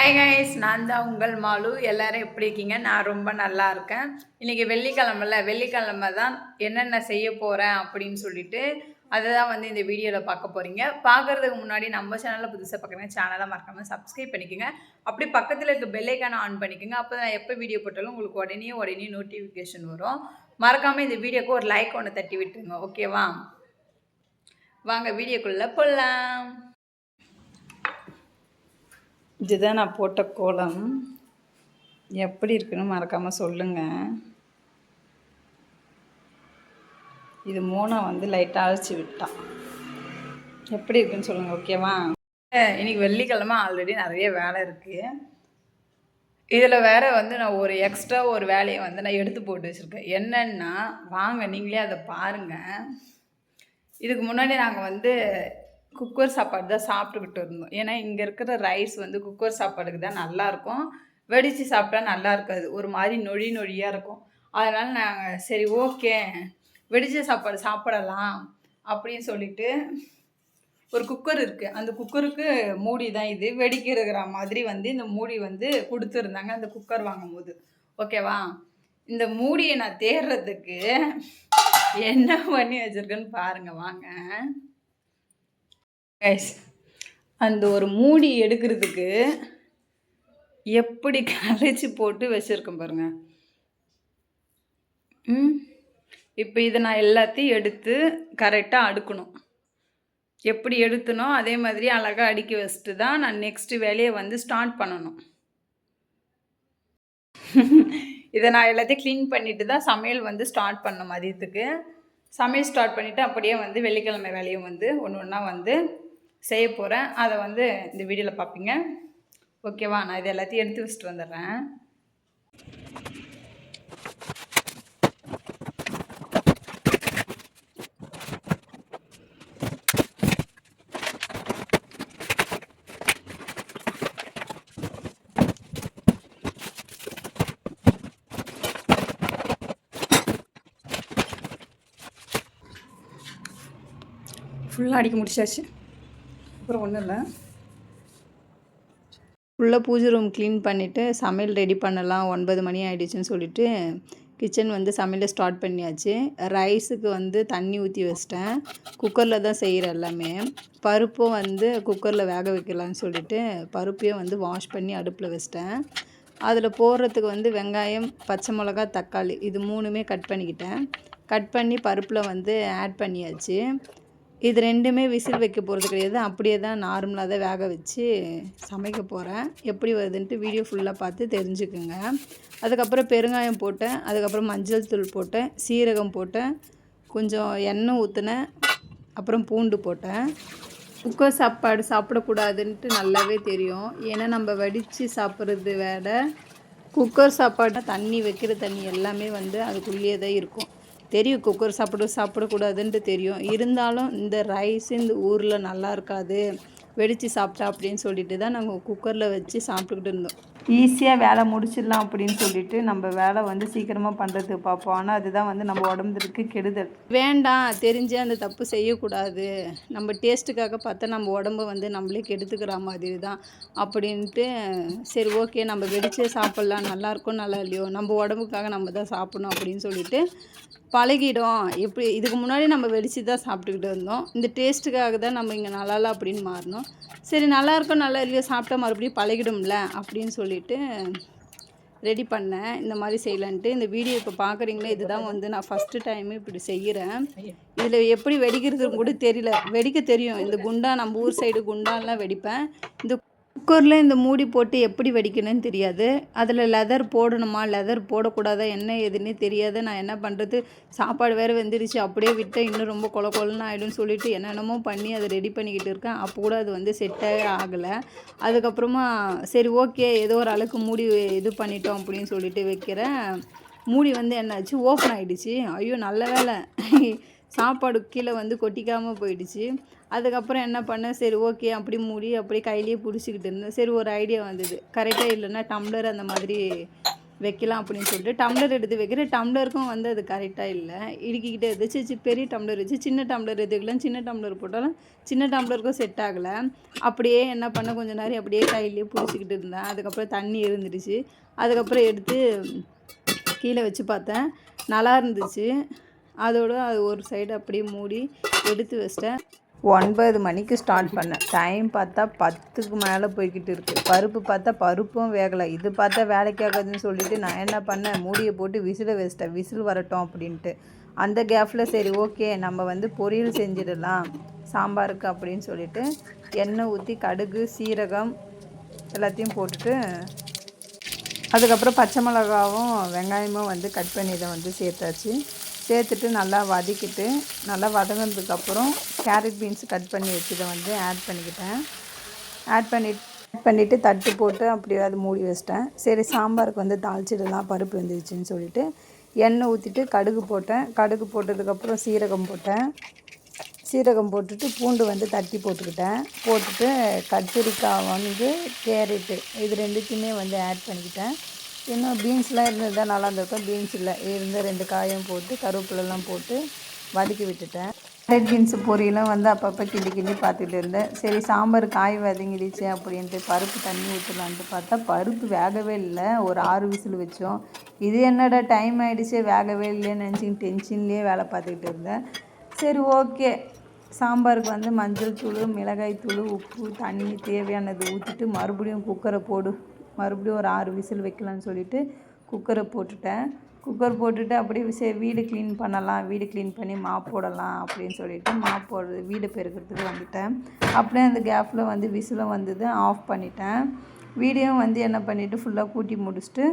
Hi guys, நான் தான் உங்கள் மாலு. எல்லோரும் எப்படி இருக்கீங்க? நான் ரொம்ப நல்லா இருக்கேன். இன்றைக்கி வெள்ளிக்கிழமை தான் என்னென்ன செய்ய போகிறேன் அப்படின்னு சொல்லிட்டு அதை தான் வந்து இந்த வீடியோவில் பார்க்க போகிறீங்க. பார்க்குறதுக்கு முன்னாடி நம்ம சேனலில் புதுசாக பார்க்குறேன், சேனலை மறக்காமல் சப்ஸ்கிரைப் பண்ணிக்கோங்க. அப்படி பக்கத்தில் இருக்க பெல்லைக்கான ஆன் பண்ணிக்கோங்க. அப்போ தான் எப்போ வீடியோ போட்டாலும் உங்களுக்கு உடனே நோட்டிஃபிகேஷன் வரும். மறக்காமல் இந்த வீடியோக்கு ஒரு லைக் ஒன்று தட்டி விட்டுருங்க, ஓகேவா? வாங்க வீடியோக்குள்ளே போகலாம். இதுதான் நான் போட்ட கோலம். எப்படி இருக்குன்னு மறக்காமல் சொல்லுங்கள். இது மூணை வந்து லைட்டாக அழைச்சி விட்டான். எப்படி இருக்குன்னு சொல்லுங்கள், ஓகேவா? இன்றைக்கி வெள்ளிக்கிழமை, ஆல்ரெடி நிறைய வேலை இருக்குது. இதில் வேறு வந்து நான் ஒரு எக்ஸ்ட்ரா ஒரு வேலையை வந்து நான் எடுத்து போட்டு வச்சுருக்கேன். என்னென்னா, வாங்க நீங்களே அதை பாருங்கள். இதுக்கு முன்னாடி நாங்கள் வந்து குக்கர் சாப்பாடு தான் சாப்பிட்டுக்கிட்டு இருந்தோம். ஏன்னா இங்கே இருக்கிற ரைஸ் வந்து குக்கர் சாப்பாடுக்கு தான் நல்லாயிருக்கும். வெடித்து சாப்பிட்டா நல்லா இருக்காது, ஒரு மாதிரி நொழியாக இருக்கும். அதனால் நாங்கள் சரி ஓகே வெடித்த சாப்பாடு சாப்பிடலாம் அப்படின்னு சொல்லிட்டு ஒரு குக்கர் இருக்குது. அந்த குக்கருக்கு மூடி தான் இது, வெடிக்கிற மாதிரி வந்து இந்த மூடி வந்து கொடுத்துருந்தாங்க அந்த குக்கர் வாங்கும்போது, ஓகேவா? இந்த மூடியை நான் தேடுறதுக்கு என்ன பண்ணி வச்சுருக்கேன்னு பாருங்கள், வாங்க. அந்த ஒரு மூடி எடுக்கிறதுக்கு எப்படி கரைச்சி போட்டு வச்சுருக்கேன் பாருங்க. இப்போ இதை நான் எல்லாத்தையும் எடுத்து கரெக்டாக அடுக்கணும். எப்படி எடுத்தனோ அதே மாதிரி அழகாக அடுக்கி வச்சுட்டு தான் நான் நெக்ஸ்ட்டு வேலையை வந்து ஸ்டார்ட் பண்ணணும். இதை நான் எல்லாத்தையும் க்ளீன் பண்ணிவிட்டு தான் சமையல் வந்து ஸ்டார்ட் பண்ண மதியத்துக்கு. சமையல் ஸ்டார்ட் பண்ணிவிட்டு அப்படியே வந்து வெள்ளிக்கிழமை வேலையும் வந்து ஒன்று ஒன்றா வந்து செய்ய போகிறேன். அதை வந்து இந்த வீடியோவில் பார்ப்பீங்க, ஓகேவா? நான் இது எல்லாத்தையும் எடுத்து வச்சுட்டு வந்துடுறேன். ஃபுல்லாக அடிக்க முடிச்சாச்சு. அப்புறம் ஒன்றும் இல்லை, ஃபுல்லாக பூஜை ரூம் க்ளீன் பண்ணிவிட்டு சமையல் ரெடி பண்ணலாம். 9 மணி ஆகிடுச்சின்னு சொல்லிவிட்டு கிச்சன் வந்து சமையலை ஸ்டார்ட் பண்ணியாச்சு. ரைஸுக்கு வந்து தண்ணி ஊற்றி வச்சிட்டேன். குக்கரில் தான் செய்கிறேன் எல்லாமே. பருப்பும் வந்து குக்கரில் வேக வைக்கலான்னு சொல்லிவிட்டு பருப்பையும் வந்து வாஷ் பண்ணி அடுப்பில் வச்சிட்டேன். அதில் போடுறதுக்கு வந்து வெங்காயம், பச்சை மிளகா, தக்காளி இது 3மே கட் பண்ணிக்கிட்டேன். கட் பண்ணி பருப்பில் வந்து ஆட் பண்ணியாச்சு. இது 2மே விசில் வைக்க போகிறது கிடையாது, அப்படியே தான் நார்மலாக தான் வேக வச்சு சமைக்க போகிறேன். எப்படி வருதுன்ட்டு வீடியோ ஃபுல்லாக பார்த்து தெரிஞ்சுக்குங்க. அதுக்கப்புறம் பெருங்காயம் போட்டேன், அதுக்கப்புறம் மஞ்சள் தூள் போட்டேன், சீரகம் போட்டேன், கொஞ்சம் எண்ணெய் ஊற்றினேன், அப்புறம் பூண்டு போட்டேன். குக்கர் சாப்பாடு சாப்பிடக்கூடாதுன்ட்டு நல்லாவே தெரியும். ஏன்னா நம்ம வடித்து சாப்பிட்றது வேறு, குக்கர் சாப்பாடு தண்ணி வைக்கிற தண்ணி எல்லாமே வந்து அதுக்குள்ளேயே தான் இருக்கும். தெரியும் குக்கர் சாப்பிடக்கூடாதுன்ட்டு தெரியும். இருந்தாலும் இந்த ரைஸ் இந்த ஊரில் நல்லா இருக்காது, வெடித்து சாப்பிட்டா அப்படின்னு சொல்லிட்டு தான் நாங்கள் குக்கரில் வச்சு சாப்பிட்டுக்கிட்டு இருந்தோம். ஈஸியாக வேலை முடிச்சிடலாம் அப்படின்னு சொல்லிட்டு நம்ம வேலை வந்து சீக்கிரமாக பண்ணுறதுக்கு பார்ப்போம். ஆனால் அதுதான் வந்து நம்ம உடம்புக்கு கெடுதல். வேண்டாம், தெரிஞ்சு அந்த தப்பு செய்யக்கூடாது. நம்ம டேஸ்ட்டுக்காக பார்த்தா நம்ம உடம்பை வந்து நம்மளே கெடுத்துக்கிற மாதிரி தான் அப்படின்ட்டு சரி ஓகே நம்ம வெடிச்சே சாப்பிட்லாம், நல்லாயிருக்கும் நல்லா இல்லையோ நம்ம உடம்புக்காக நம்ம தான் சாப்பிடணும் அப்படின்னு சொல்லிட்டு பழகிடும். எப்படி இதுக்கு முன்னாடி நம்ம வெடித்து தான் சாப்பிட்டுக்கிட்டு இருந்தோம். இந்த டேஸ்ட்டுக்காக தான் நம்ம இங்கே நல்லால அப்படின்னு மாறினோம். சரி நல்லாயிருக்கும் நல்லா இல்லையோ சாப்பிட்டா மறுபடியும் பழகிடும்ல அப்படின்னு சொல்லிட்டு ரெடி பண்ணேன். இந்த மாதிரி செய்யலான்ட்டு இந்த வீடியோ இப்போ பார்க்குறீங்களே, இதுதான் வந்து நான் ஃபஸ்ட்டு டைமு இப்படி செய்கிறேன். இதில் எப்படி வெடிக்கிறதுன்னு கூட தெரியல. வெடிக்க தெரியும், இந்த குண்டா நம்ம ஊர் சைடு குண்டான்லாம் வெடிப்பேன். இந்த குக்கரில் இந்த மூடி போட்டு எப்படி வெடிக்கணும்னு தெரியாது. அதில் லெதர் போடணுமா லெதர் போடக்கூடாதா என்ன எதுன்னே தெரியாது. நான் என்ன பண்ணுறது, சாப்பாடு வேறு வெந்துடுச்சு, அப்படியே விட்டால் இன்னும் ரொம்ப கொலன்னு ஆகிடும்னு சொல்லிட்டு என்னென்னமோ பண்ணி அதை ரெடி பண்ணிக்கிட்டு இருக்கேன். அப்போ கூட அது வந்து செட்டே ஆகலை. அதுக்கப்புறமா சரி ஓகே ஏதோ ஒரு அளவுக்கு மூடி இது பண்ணிட்டோம் அப்படின்னு சொல்லிட்டு வைக்கிறேன். மூடி வந்து என்னாச்சு, ஓப்பன் ஆகிடுச்சு. ஐயோ நல்ல வேலை, சாப்பாடு கீழே வந்து கொட்டிக்காமல் போயிடுச்சு. அதுக்கப்புறம் என்ன பண்ணேன், சரி ஓகே அப்படி மூடி அப்படியே கையிலேயே பிடிச்சிக்கிட்டு இருந்தேன். சரி ஒரு ஐடியா வந்தது, கரெக்டாக இல்லைன்னா டம்ளர் அந்த மாதிரி வைக்கலாம் அப்படின்னு சொல்லிட்டு டம்ளர் எடுத்து வைக்கிறேன். டம்ளருக்கும் வந்து அது கரெக்டாக இல்லை, இடுக்கிக்கிட்டே இருந்துச்சு. பெரிய டம்ளர் இருந்துச்சு, சின்ன டம்ளர் எடுத்துக்கலாம். சின்ன டம்ளர் போட்டாலும் சின்ன டம்ளருக்கும் செட் ஆகலை. அப்படியே என்ன பண்ண கொஞ்சம் நேரம் அப்படியே கையிலேயே பிடிச்சிக்கிட்டு இருந்தேன். அதுக்கப்புறம் தண்ணி இருந்துடுச்சு. அதுக்கப்புறம் எடுத்து கீழே வச்சு பார்த்தேன், நல்லா இருந்துச்சு. அதோடு அது ஒரு சைடு அப்படியே மூடி எடுத்து வச்சிட்டேன். 9 மணிக்கு ஸ்டார்ட் பண்ணேன். டைம் பார்த்தா 10க்கு மேலே போய்கிட்டு இருக்குது. பருப்பு பார்த்தா பருப்பும் வேகலை. இது பார்த்தா வேலைக்கு ஆகாதுன்னு சொல்லிவிட்டு நான் என்ன பண்ணேன், மூடியை போட்டு விசிலை வச்சிட்டேன், விசில் வரட்டும் அப்படின்ட்டு. அந்த கேப்பில் சரி ஓகே நம்ம வந்து பொரியல் செஞ்சிடலாம் சாம்பாருக்கு அப்படின்னு சொல்லிவிட்டு எண்ணெய் ஊற்றி கடுகு சீரகம் எல்லாத்தையும் போட்டுட்டு அதுக்கப்புறம் பச்சை மிளகாவும் வெங்காயமும் வந்து கட் பண்ணி இதை வந்து சேர்த்தாச்சு. சேர்த்துட்டு நல்லா வதக்கிட்டு நல்லா வதங்கினதுக்கப்புறம் கேரட் பீன்ஸ் கட் பண்ணி வச்சதை வந்து ஆட் பண்ணிக்கிட்டேன். ஆட் பண்ணிவிட்டு தட்டு போட்டு அப்படியே அது மூடி வச்சிட்டேன். சரி சாம்பாருக்கு வந்து தாளிச்சிடலாம் பருப்பு வந்துருச்சுன்னு சொல்லிட்டு எண்ணெய் ஊற்றிட்டு கடுகு போட்டேன். கடுகு போட்டதுக்கப்புறம் சீரகம் போட்டேன். சீரகம் போட்டுட்டு பூண்டு வந்து தட்டி போட்டுட்டு கத்திரிக்காய் வந்து கேரட்டு இது ரெண்டுத்தையுமே வந்து ஆட் பண்ணிக்கிட்டேன். இன்னும் பீன்ஸ்லாம் இருந்தது தான் நல்லா இருந்திருக்கும். பீன்ஸ் இல்லை, இருந்த 2 காயும் போட்டு கருவேப்பிலெல்லாம் போட்டு வதக்கி விட்டுட்டேன். கேரட் பீன்ஸு பொரியலும் வந்து அப்பப்போ கிண்டி பார்த்துட்டு இருந்தேன். சரி சாம்பார் காய் வதங்கிடுச்சு அப்படின்ட்டு பருப்பு தண்ணி ஊற்றலான்ட்டு பார்த்தா பருப்பு வேகவே இல்லை. ஒரு 6 விசில் வச்சோம். இது என்னடா டைம் ஆகிடுச்சு வேகவே இல்லைன்னு நினச்சிக்கிட்டு டென்ஷன்லேயே வேலை பார்த்துக்கிட்டு இருந்தேன். சரி ஓகே சாம்பாருக்கு வந்து மஞ்சள் தூள் மிளகாய் தூள் உப்பு தண்ணி தேவையானது ஊற்றிட்டு மறுபடியும் குக்கரை மறுபடியும் ஒரு 6 விசில் வைக்கலான்னு சொல்லிவிட்டு குக்கரை போட்டுட்டேன். குக்கர் போட்டுட்டு அப்படியே சரி வீடு க்ளீன் பண்ணலாம், வீடு க்ளீன் பண்ணி மாப் போடலாம் அப்படின்னு சொல்லிவிட்டு வீடு பெருக்கிறதுக்கு வந்துட்டேன். அப்படியே அந்த கேப்பில் வந்து விசிலும் வந்தது, ஆஃப் பண்ணிட்டேன். வீடியோவும் வந்து என்ன பண்ணிவிட்டு ஃபுல்லாக கூட்டி முடிச்சுட்டு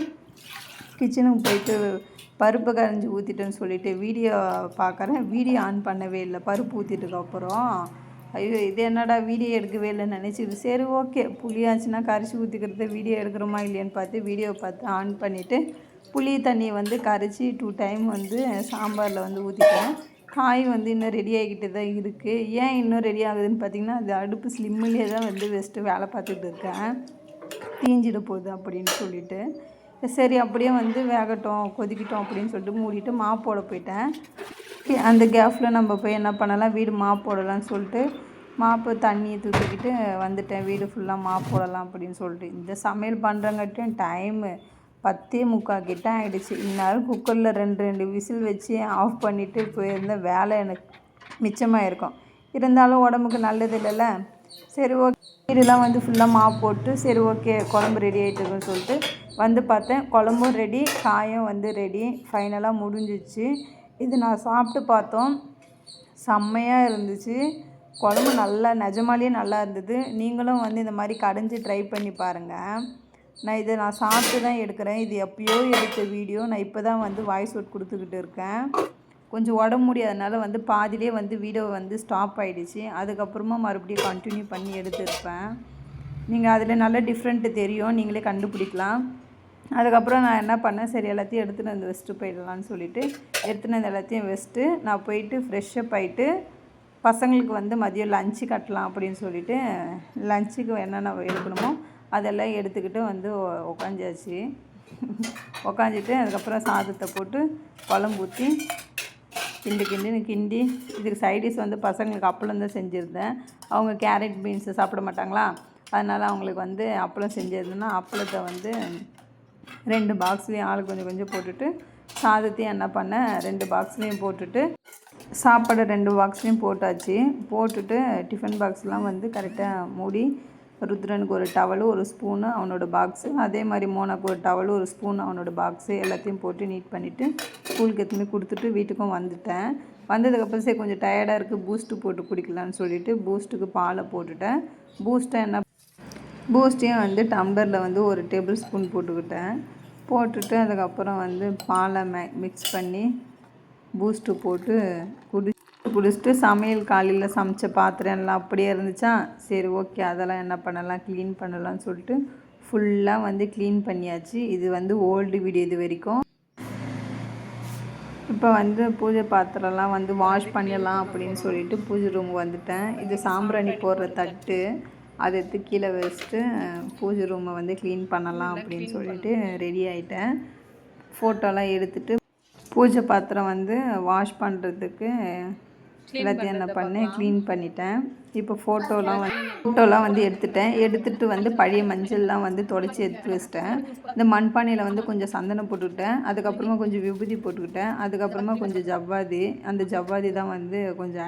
கிச்சனுக்கு போயிட்டு பருப்பு கரைஞ்சி ஊற்றிட்டேன்னு சொல்லிவிட்டு வீடியோ பார்க்குறேன். வீடியோ ஆன் பண்ணவே இல்லை. பருப்பு ஊற்றிட்டுக்கப்புறம் ஐயோ இது என்னடா வீடியோ எடுக்கவே இல்லைன்னு நினச்சிது. சரி ஓகே புளியாச்சுன்னா கரைச்சி ஊற்றிக்கிறத வீடியோ எடுக்கிறோமா இல்லையான்னு பார்த்து வீடியோ பார்த்து ஆன் பண்ணிவிட்டு புளி தண்ணியை வந்து கரைச்சி 2 டைம் வந்து சாம்பாரில் வந்து ஊற்றிட்டேன். காய் வந்து இன்னும் ரெடி ஆகிக்கிட்டு தான் இருக்குது. ஏன் இன்னும் ரெடி ஆகுதுன்னு பார்த்திங்கன்னா அது அடுப்பு ஸ்லிம்மிலே தான் வந்து வெஸ்ட்டு வேலை பார்த்துட்டு இருக்கேன், தீஞ்சிட போகுது அப்படின்னு சொல்லிட்டு சரி அப்படியே வந்து வேகட்டும் கொதிக்கட்டும் அப்படின்னு சொல்லிட்டு மூடிட்டு மாப் போட போயிட்டேன். அந்த கேப்பில் நம்ம போய் என்ன பண்ணலாம், வீடு மாப் போடலான்னு சொல்லிட்டு மாப்பு தண்ணியை தூக்கிக்கிட்டு வந்துட்டேன். வீடு ஃபுல்லாக மாப் போடலாம் அப்படின்னு சொல்லிட்டு இந்த சமையல் பண்ணுறங்காட்டியும் டைமு 10:45 கிட்ட ஆகிடுச்சு. இந்நேரம் குக்கரில் 2 விசில் வச்சு ஆஃப் பண்ணிவிட்டு போயிருந்த வேலை எனக்கு மிச்சமாக இருக்கும். இருந்தாலும் உடம்புக்கு நல்லது இல்லைல்ல. சரி ஓகே வீடெல்லாம் வந்து ஃபுல்லாக மாப் போட்டு சரி ஓகே குழம்பு ரெடி ஆகிட்டுருக்குன்னு சொல்லிட்டு வந்து பார்த்தேன். குழம்பும் ரெடி, காயும் வந்து ரெடி, ஃபைனலாக முடிஞ்சிச்சு. இது நான் சாப்பிட்டு பார்த்தோம், செம்மையாக இருந்துச்சு. குழம்பு நல்லா நிஜமாலேயே நல்லா இருந்தது. நீங்களும் வந்து இந்த மாதிரி கடைஞ்சி ட்ரை பண்ணி பாருங்கள். நான் சாப்பிட்டு தான் எடுக்கிறேன். இது எப்போயோ எடுத்த வீடியோ. நான் இப்போ தான் வந்து வாய்ஸ் அவுட் கொடுத்துக்கிட்டு இருக்கேன். கொஞ்சம் உடம்பு முடியாதனால வந்து பாதியிலே வந்து வீடியோ வந்து ஸ்டாப் ஆகிடுச்சு. அதுக்கப்புறமா மறுபடியும் கண்டினியூ பண்ணி எடுத்துருப்பேன். நீங்கள் அதில் நல்ல டிஃப்ரெண்ட்டு தெரியும், நீங்களே கண்டுபிடிக்கலாம். அதுக்கப்புறம் நான் என்ன பண்ணேன், சரி எல்லாத்தையும் எடுத்துகிட்டு வந்து வச்சுட்டு போயிடலான்னு சொல்லிவிட்டு எடுத்துகிட்டு வந்து எல்லாத்தையும் வச்சுட்டு நான் போயிட்டு ஃப்ரெஷ்ஷப் ஆகிட்டு பசங்களுக்கு வந்து மதியம் லஞ்சு கட்டலாம் அப்படின்னு சொல்லிவிட்டு லஞ்சுக்கு என்னென்ன எடுக்கணுமோ அதெல்லாம் எடுத்துக்கிட்டு வந்து உக்காஞ்சாச்சு. உக்காஞ்சிட்டு அதுக்கப்புறம் சாதத்தை போட்டு குழம்பு ஊற்றி கிண்டி இதுக்கு சைடிஷ் வந்து பசங்களுக்கு அப்பளம் தான் செஞ்சுருந்தேன். அவங்க கேரட் பீன்ஸு சாப்பிட மாட்டாங்களா, அதனால் அவங்களுக்கு வந்து அப்பளம் செஞ்சிருந்தேன்னா அப்பளத்தை வந்து 2 பாக்ஸ்லேயும் ஆள் கொஞ்சம் போட்டுட்டு சாதத்தையும் என்ன பண்ணேன் 2 பாக்ஸ்லேயும் போட்டுட்டு சாப்பாடு 2 பாக்ஸ்லேயும் போட்டுட்டு டிஃபன் பாக்ஸ்லாம் வந்து கரெக்டாக மூடி ருத்ரனுக்கு ஒரு டவலு ஒரு ஸ்பூனு அவனோட பாக்ஸு, அதே மாதிரி மோனாக்கு ஒரு டவலு ஒரு ஸ்பூன் அவனோட பாக்ஸு எல்லாத்தையும் போட்டு நீட் பண்ணிவிட்டு ஸ்கூலுக்கு எத்துமே கொடுத்துட்டு வீட்டுக்கும் வந்துட்டேன். வந்ததுக்கப்புறம் சரி கொஞ்சம் டயர்டாக இருக்குது பூஸ்ட்டு போட்டு குடிக்கலான்னு சொல்லிவிட்டு பூஸ்ட்டுக்கு பாலை போட்டுட்டேன். பூஸ்ட்டையும் வந்து டம்ளரில் வந்து 1 டேபிள் ஸ்பூன் போட்டுட்டு அதுக்கப்புறம் வந்து பாலை மிக்ஸ் பண்ணி பூஸ்ட்டு போட்டு குடிச்சிட்டு சமையல் காலையில் சமைச்ச பாத்திரம் எல்லாம் அப்படியே இருந்துச்சா, சரி ஓகே அதெல்லாம் என்ன பண்ணலாம் க்ளீன் பண்ணலாம்னு சொல்லிட்டு ஃபுல்லாக வந்து க்ளீன் பண்ணியாச்சு. இது வந்து ஓல்டு வீடியோ இது வரைக்கும். இப்போ வந்து பூஜை பாத்திரம்லாம் வந்து வாஷ் பண்ணிடலாம் அப்படின்னு சொல்லிட்டு பூஜை ரூம் வந்துட்டேன். இது சாம்பிராணி போடுற தட்டு, அதை எடுத்து கீழே வச்சுட்டு பூஜை ரூமை வந்து க்ளீன் பண்ணலாம் அப்படின்னு சொல்லிட்டு ரெடி ஆகிட்டேன். ஃபோட்டோலாம் எடுத்துகிட்டு பூஜை பாத்திரம் வந்து வாஷ் பண்ணுறதுக்கு எல்லாத்தையும் என்ன பண்ணேன், க்ளீன் பண்ணிட்டேன். இப்போ ஃபோட்டோலாம் வந்து எடுத்துகிட்டு வந்து பழைய மஞ்சள்லாம் வந்து தொடச்சி எடுத்து வச்சிட்டேன். இந்த மண்பானையில் வந்து கொஞ்சம் சந்தனம் போட்டுக்கிட்டேன், அதுக்கப்புறமா கொஞ்சம் விபூதி போட்டுக்கிட்டேன், அதுக்கப்புறமா கொஞ்சம் ஜவ்வாதி, அந்த ஜவ்வாதி தான் வந்து கொஞ்சம்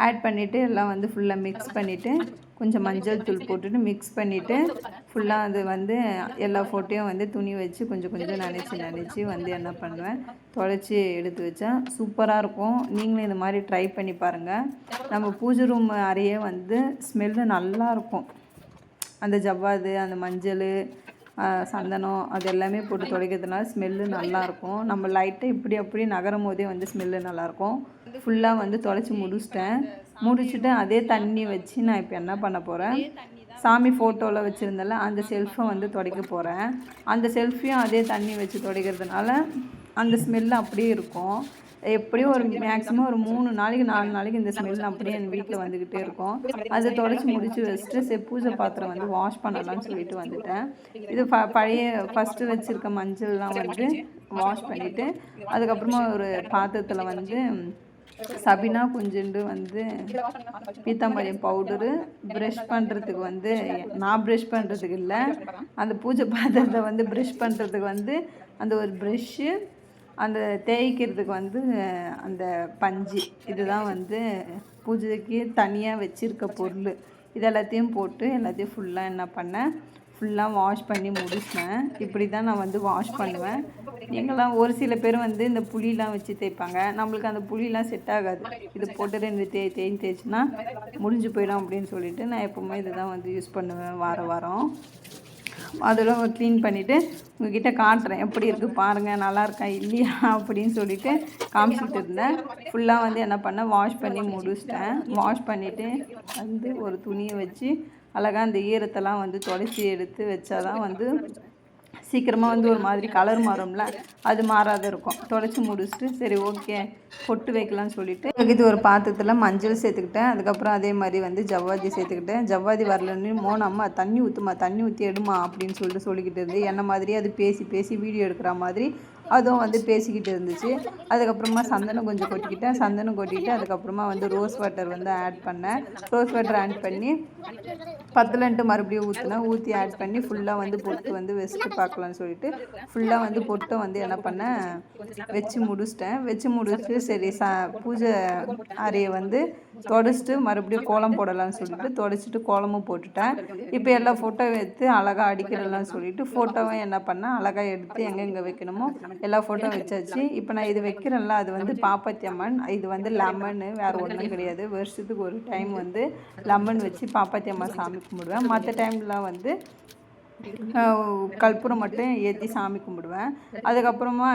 ஆட் பண்ணிவிட்டு எல்லாம் வந்து ஃபுல்லாக மிக்ஸ் பண்ணிவிட்டு கொஞ்சம் மஞ்சள் தூள் போட்டுட்டு மிக்ஸ் பண்ணிவிட்டு ஃபுல்லாக அது வந்து எல்லா ஃபோட்டோயும் வந்து துணி வச்சு கொஞ்சம் கொஞ்சம் நினச்சி வந்து என்ன பண்ணுவேன், தொடச்சி எடுத்து வச்சா சூப்பராக இருக்கும். நீங்களும் இந்த மாதிரி ட்ரை பண்ணி பாருங்கள். நம்ம பூஜை ரூம் அறையே வந்து ஸ்மெல்லு நல்லாயிருக்கும். அந்த ஜவ்வாது, அந்த மஞ்சள், சந்தனம் அது எல்லாமே போட்டு துடைக்கிறதுனால ஸ்மெல்லு நல்லாயிருக்கும். நம்ம லைட்டாக இப்படி நகரும் போதே வந்து ஸ்மெல்லு நல்லாயிருக்கும். ஃபுல்லாக வந்து துடைச்சி முடிச்சுட்டு அதே தண்ணி வச்சு நான் இப்போ என்ன பண்ண போகிறேன், சாமி ஃபோட்டோவில் வச்சுருந்தேன்ல அந்த செல்ஃபை வந்து துடைக்க போகிறேன். அந்த செல்ஃபையும் அதே தண்ணி வச்சு துடைக்கிறதுனால அந்த ஸ்மெல்லு அப்படியே இருக்கும். எப்படியும் ஒரு மேக்ஸிமம் ஒரு 3 நாளைக்கு 4 நாளைக்கு இந்த ஸ்மெல் அப்படியே என் வீட்டில் வந்துக்கிட்டே இருக்கும். அதை தொடச்சி முடிச்சு வச்சுட்டு பூஜை பாத்திரம் வந்து வாஷ் பண்ணலாம்னு சொல்லிட்டு வந்துட்டேன். இது பழைய ஃபஸ்ட்டு வச்சுருக்க மஞ்சள்லாம் வந்து வாஷ் பண்ணிவிட்டு அதுக்கப்புறமா ஒரு பாத்திரத்தில் வந்து சபினா கொஞ்சோண்டு வந்து பீத்தாம்பரியம் பவுடரு, ப்ரஷ் பண்ணுறதுக்கு வந்து நான் ப்ரஷ் பண்ணுறதுக்கு இல்லை, அந்த பூஜை பாத்திரத்தை வந்து ப்ரஷ் பண்ணுறதுக்கு வந்து அந்த ஒரு ப்ரெஷ்ஷு, அந்த தேய்க்கிறதுக்கு வந்து அந்த பஞ்சு, இதுதான் வந்து பூஜைக்கு தனியாக வச்சுருக்க பொருள். இது எல்லாத்தையும் போட்டு எல்லாத்தையும் ஃபுல்லாக என்ன பண்ணேன், ஃபுல்லாக வாஷ் பண்ணி முடிச்சிட்டேன். இப்படி தான் நான் வந்து வாஷ் பண்ணுவேன். நீங்களாம் ஒரு சில பேர் வந்து இந்த புளிலாம் வச்சு தேய்ப்பாங்க. நம்மளுக்கு அந்த புளிலாம் செட் ஆகாது. இது போட்டு 2 தேய்ச்சின்னா முடிஞ்சு போயிடும் அப்படின்னு சொல்லிட்டு நான் எப்போவுமே இதை தான் வந்து யூஸ் பண்ணுவேன் வாரம். அதெல்லாம் க்ளீன் பண்ணிவிட்டு உங்கள்கிட்ட காட்டுறேன், எப்படி இருக்குது பாருங்கள், நல்லா இருக்கா இல்லையா அப்படின்னு சொல்லிட்டு காமிச்சிட்டு இருந்தேன். ஃபுல்லாக வந்து என்ன பண்ணேன், வாஷ் பண்ணி முடிச்சிட்டேன். வாஷ் பண்ணிவிட்டு வந்து ஒரு துணியை வச்சு அழகாக அந்த ஈரத்தெல்லாம் வந்து தொடச்சி எடுத்து வச்சா தான் வந்து சீக்கிரமாக வந்து ஒரு மாதிரி கலர் மாறும்ல, அது மாறாத இருக்கும். தொடச்சி முடிச்சுட்டு சரி ஓகே பொட்டு வைக்கலாம்னு சொல்லிட்டு இது ஒரு பாத்திரத்தில் மஞ்சள் சேர்த்துக்கிட்டேன். அதுக்கப்புறம் அதே மாதிரி வந்து ஜவ்வாதி சேர்த்துக்கிட்டேன். ஜவ்வாதி வரலன்னு அம்மா தண்ணி ஊற்றி எடுமா அப்படின்னு சொல்லிக்கிட்டு இருந்து என்ன மாதிரியே அது பேசி வீடியோ எடுக்கிற மாதிரி அதுவும் வந்து பேசிக்கிட்டு இருந்துச்சு. அதுக்கப்புறமா சந்தனம் கொஞ்சம் கொட்டிக்கிட்டு அதுக்கப்புறமா வந்து ரோஸ் வாட்டர் வந்து ஆட் பண்ணேன். ரோஸ் வாட்டர் ஆட் பண்ணி பத்தலன்ட்டு மறுபடியும் ஊற்றி ஆட் பண்ணி ஃபுல்லாக வந்து பொட்டு வந்து வச்சுட்டு பார்க்கலான்னு சொல்லிட்டு ஃபுல்லாக வந்து பொட்டை வந்து என்ன பண்ணேன் வச்சு முடிச்சுட்டு சரி பூஜை அறையை வந்து தொடச்சிட்டு மறுபடியும் கோலம் போடலான்னு சொல்லிட்டு தொடச்சிட்டு கோலமும் போட்டுட்டேன். இப்போ எல்லா ஃபோட்டோவும் எடுத்து அழகாக அடிக்கிடலான்னு சொல்லிட்டு ஃபோட்டோவை என்ன பண்ணேன், அழகாக எடுத்து எங்கெங்கே வைக்கணுமோ எல்லா ஃபோட்டோ வச்சாச்சு. இப்போ நான் இது வைக்கிறேன்ல அது வந்து பாப்பாத்தி அம்மன், இது வந்து லெமனு, வேறு ஒன்றும் கிடையாது. வருஷத்துக்கு ஒரு டைம் வந்து லெமன் வச்சு பாப்பாத்தி அம்மா சாமி கும்பிடுவேன். மற்ற டைம்லாம் வந்து கற்பூரம் மட்டும் ஏற்றி சாமி கும்பிடுவேன். அதுக்கப்புறமா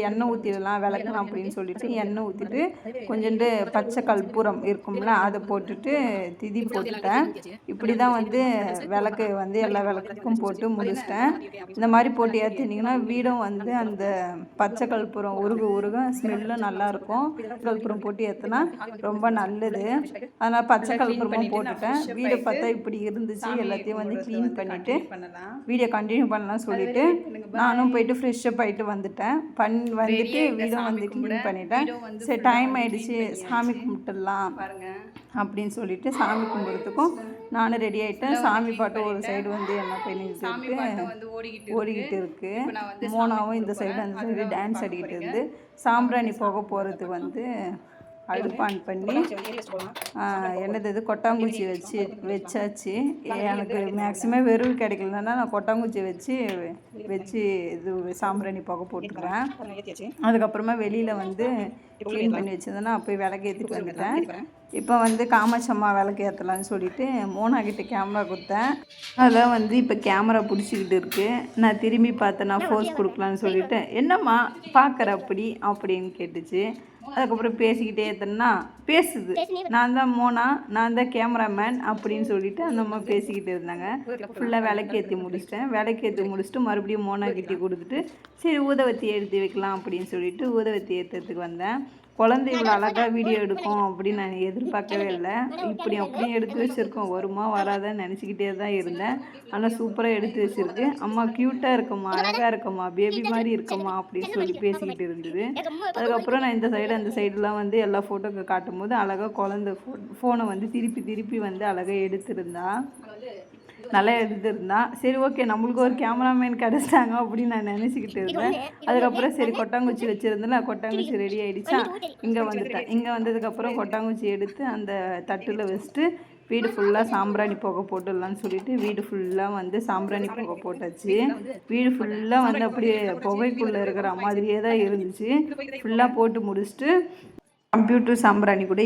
எண்ணெய் ஊற்றிடலாம் விளக்கலாம் அப்படின்னு சொல்லிட்டு எண்ணெய் ஊற்றிட்டு கொஞ்சோண்டு பச்சை கற்பூரம் இருக்கும்ல அதை போட்டுட்டு திதி போட்டுட்டேன். இப்படி தான் வந்து விளக்கு வந்து எல்லா விளக்குக்கும் போட்டு முடிச்சிட்டேன். இந்த மாதிரி போட்டு ஏற்றினீங்கன்னா வீடும் வந்து அந்த பச்சை கற்பூரம் உருக ஸ்மெல்லும் நல்லாயிருக்கும். கற்பூரம் போட்டு ஏற்றினா ரொம்ப நல்லது. அதனால் பச்சை கற்பூரமும் போட்டுட்டேன். வீடை பார்த்தா இப்படி இருந்துச்சு. எல்லாத்தையும் வந்து க்ளீன் பண்ணிவிட்டு வீடியோ கண்டினியூ பண்ணலாம் சொல்லிட்டு நானும் போயிட்டு ஃப்ரெஷ்ஷப் ஆகிட்டு வந்துட்டேன். வந்துட்டு வீடியோ வந்து க்ளீன் பண்ணிட்டேன். சரி டைம் ஆகிடுச்சு சாமி கும்பிட்டுடலாம் அப்படின்னு சொல்லிட்டு சாமி கும்பிட்றதுக்கும் நானும் ரெடி ஆகிட்டேன். சாமி பாட்டு ஒரு சைடு வந்து என்ன பண்ணிட்டு ஓடிக்கிட்டு இருக்கு. மோனாவும் இந்த சைடு அந்த சைடு டான்ஸ் ஆடிக்கிட்டு இருந்து சாம்பிராணி போக போகிறதுக்கு வந்து அடுப்பு ஆன் பண்ணி என்னது கொட்டாங்குச்சி வச்சாச்சு. எனக்கு மேக்ஸிமம் வெறும் கிடைக்கலன்னா நான் கொட்டாங்குச்சி வச்சு இது சாம்பிராணி போக போட்டுக்கிறேன். அதுக்கப்புறமா வெளியில் வந்து க்ளீன் பண்ணி வச்சுருந்தேன்னா போய் விளக்கு ஏற்றிட்டு வந்துட்டேன். இப்போ வந்து காமாட்சம்மா விளக்கு ஏற்றலான்னு சொல்லிட்டு மோனாக்கிட்ட கேமரா கொடுத்தேன். அதான் வந்து இப்போ கேமரா பிடிச்சிக்கிட்டு இருக்குது. நான் திரும்பி பார்த்தேன், நான் ஃபோர்ஸ் கொடுக்கலான்னு சொல்லிட்டு என்னம்மா பார்க்குற அப்படின்னு கேட்டுச்சு. அதுக்கப்புறம் பேசிக்கிட்டே ஏற்றனா பேசுது, நான் தான் மோனா, நான் தான் கேமராமேன் அப்படின்னு சொல்லிட்டு அந்த அம்மா பேசிக்கிட்டு இருந்தாங்க. ஃபுல்லாக விளக்கேற்றி முடிச்சுட்டு மறுபடியும் மோனா கிட்டே கொடுத்துட்டு சரி ஊதவத்தி ஏற்றி வைக்கலாம் அப்படின்னு சொல்லிட்டு ஊதவத்தி ஏற்றுறதுக்கு வந்தேன். குழந்தை இவ்வளோ அழகாக வீடியோ எடுக்கும் அப்படின்னு நான் எதிர்பார்க்கவே இல்லை. இப்படி அப்படியும் எடுத்து வச்சுருக்கோம், வருமா வராதான்னு நினச்சிக்கிட்டே தான் இருந்தேன். ஆனால் சூப்பராக எடுத்து வச்சுருக்கு. அம்மா க்யூட்டாக இருக்கம்மா, அழகாக இருக்கம்மா, பேபி மாதிரி இருக்கம்மா அப்படின்னு சொல்லி பேசிக்கிட்டு இருந்தது. அதுக்கப்புறம் நான் இந்த சைடு அந்த சைடெலாம் வந்து எல்லா ஃபோட்டோக்கு காட்டும்போது அழகாக குழந்தை ஃபோனை வந்து திருப்பி திருப்பி வந்து அழகாக எடுத்திருந்தா, நல்லா எடுத்திருந்தா. சரி ஓகே, நம்மளுக்கு ஒரு கேமராமேன் கிடச்சிட்டாங்க அப்படின்னு நான் நினச்சிக்கிட்டு இருந்தேன். அதுக்கப்புறம் சரி கொட்டாங்குச்சி வச்சுருந்தேன்ல, கொட்டாங்குச்சி ரெடி ஆகிடுச்சா, இங்கே வந்துட்டேன். இங்கே வந்ததுக்கப்புறம் கொட்டாங்குச்சி எடுத்து அந்த தட்டில் வச்சுட்டு வீடு ஃபுல்லாக சாம்பிராணி புகை போட்டுடலான்னு சொல்லிட்டு வீடு ஃபுல்லாக வந்து சாம்பிராணி புகை போட்டாச்சு. வீடு ஃபுல்லாக வந்து அப்படியே புகைக்குள்ளே இருக்கிற மாதிரியே தான் இருந்துச்சு. ஃபுல்லாக போட்டு முடிச்சுட்டு கம்ப்யூட்டர் சாம்பிராணி கூட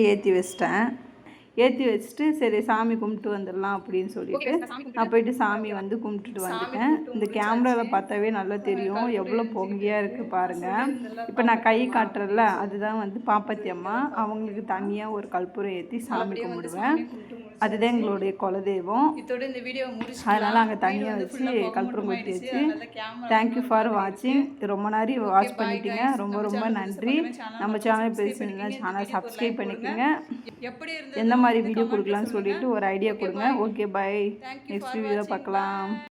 ஏற்றி வச்சுட்டு சரி சாமி கும்பிட்டு வந்துடலாம் அப்படின்னு சொல்லிட்டு நான் போயிட்டு சாமி வந்து கும்பிட்டுட்டு வந்துட்டேன். இந்த கேமராவில் பார்த்தாவே நல்லா தெரியும் எவ்வளோ புகையாக இருக்குது பாருங்கள். இப்போ நான் கை காட்டுறேன்ல, அதுதான் வந்து பாப்பாத்தி அம்மா. அவங்களுக்கு தனியாக ஒரு கற்பூரம் ஏற்றி சாமி கும்பிடுவேன். அதுதான் எங்களுடைய குலதெய்வம். அதனால் அங்கே தனியாக வச்சு கற்பூரம் கொட்டி வச்சு. தேங்க்யூ ஃபார் வாட்சிங். ரொம்ப நேரம் வாட்ச் பண்ணிட்டீங்க, ரொம்ப ரொம்ப நன்றி. நம்ம சேனல் பேசுனா சேனல் சப்ஸ்கிரைப் பண்ணிக்கோங்க. எந்த மாதிரி வீடியோ கொடுக்கலான்னு சொல்லிட்டு ஒரு ஐடியா கொடுங்க. Okay, by. நெக்ஸ்ட் வீடியோ பார்க்கலாம்.